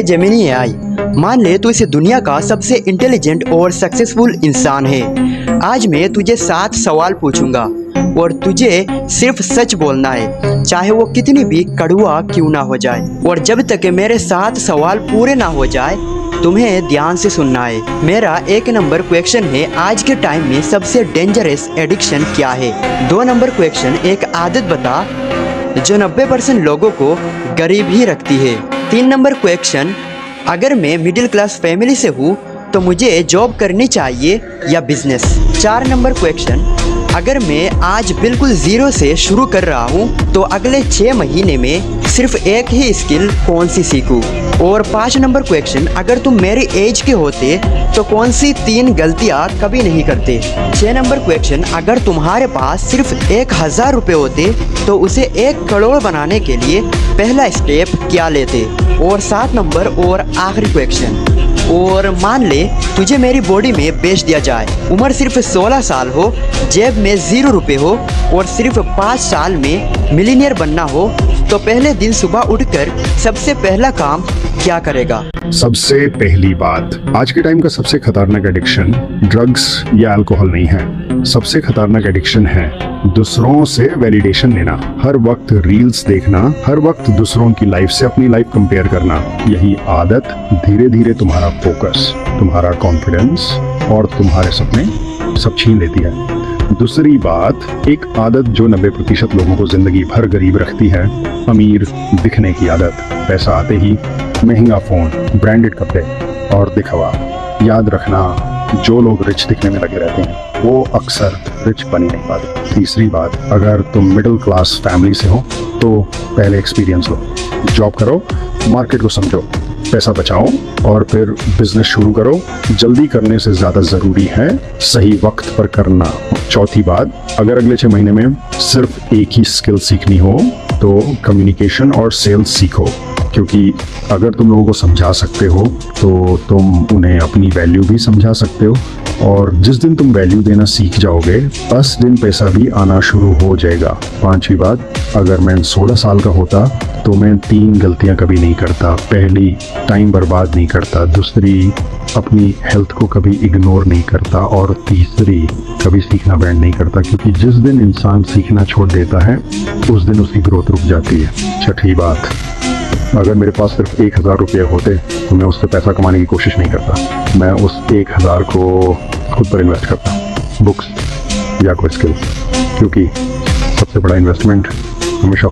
है Gemini AI. मान ले तू इस दुनिया का सबसे इंटेलिजेंट और सक्सेसफुल इंसान है। आज मैं तुझे 7 सवाल पूछूंगा और तुझे सिर्फ सच बोलना है, चाहे वो कितनी भी कड़वा क्यों ना हो जाए। और जब तक मेरे 7 सवाल पूरे ना हो जाए तुम्हें ध्यान से सुनना है। मेरा 1 नंबर क्वेश्चन है, आज के टाइम में सबसे डेंजरस एडिक्शन क्या है। 2 नंबर क्वेश्चन, एक आदत बता जो 90% लोगों को गरीब ही रखती है। 3 नंबर क्वेश्चन, अगर मैं मिडिल क्लास फैमिली से हूँ तो मुझे जॉब करनी चाहिए या बिजनेस। 4 नंबर क्वेश्चन, अगर मैं आज बिल्कुल ज़ीरो से शुरू कर रहा हूँ तो अगले 6 महीने में सिर्फ एक ही स्किल कौन सी सीखूँ। और 5 नंबर क्वेश्चन, अगर तुम मेरी एज के होते तो कौन सी 3 गलतियाँ कभी नहीं करते। 6 नंबर क्वेश्चन, अगर तुम्हारे पास सिर्फ 1000 रुपये होते तो उसे 1 करोड़ बनाने के लिए पहला स्टेप क्या लेते। और 7 नंबर और आखिरी क्वेश्चन, और मान ले तुझे मेरी बॉडी में बेच दिया जाए, उम्र सिर्फ 16 साल हो, जेब में 0 रुपये हो और सिर्फ 5 साल में मिलीनियर बनना हो, तो पहले दिन सुबह उठकर सबसे पहला काम क्या करेगा। सबसे पहली बात, आज के टाइम का सबसे खतरनाक एडिक्शन ड्रग्स या अल्कोहल नहीं है। सबसे खतरनाक एडिक्शन है दूसरों से वैलिडेशन लेना, हर वक्त रील्स देखना, हर वक्त दूसरों की लाइफ से अपनी लाइफ कंपेयर करना। यही आदत धीरे धीरे तुम्हारा फोकस, तुम्हारा कॉन्फिडेंस और तुम्हारे सपने सब छीन लेती है। दूसरी बात, एक आदत जो 90% लोगों को जिंदगी भर गरीब रखती है, अमीर दिखने की आदत। पैसा आते ही महंगा फोन, ब्रांडेड कपड़े और दिखावा। याद रखना, जो लोग रिच दिखने में लगे रहते हैं वो अक्सर रिच बन ही नहीं पाते। तीसरी बात, अगर तुम मिडिल क्लास फैमिली से हो तो पहले एक्सपीरियंस लो, जॉब करो, मार्केट को समझो, पैसा बचाओ और फिर बिजनेस शुरू करो। जल्दी करने से ज़्यादा ज़रूरी है सही वक्त पर करना। चौथी बात, अगर अगले 6 महीने में सिर्फ एक ही स्किल सीखनी हो तो कम्युनिकेशन और सेल्स सीखो, क्योंकि अगर तुम लोगों को समझा सकते हो तो तुम उन्हें अपनी वैल्यू भी समझा सकते हो। और जिस दिन तुम वैल्यू देना सीख जाओगे 10 दिन पैसा भी आना शुरू हो जाएगा। 5वीं बात, अगर मैं 16 साल का होता तो मैं 3 गलतियां कभी नहीं करता। पहली, टाइम बर्बाद नहीं करता। दूसरी, अपनी हेल्थ को कभी इग्नोर नहीं करता। और तीसरी, कभी सीखना बैंड नहीं करता, क्योंकि जिस दिन इंसान सीखना छोड़ देता है उस दिन उसकी ग्रोथ रुक जाती है। छठी बात, अगर मेरे पास सिर्फ 1000 रुपये होते तो मैं उससे पैसा कमाने की कोशिश नहीं करता। मैं उस 1000 को खुद पर इन्वेस्ट करता, बुक्स या कोई स्किल, क्योंकि सबसे बड़ा इन्वेस्टमेंट हमेशा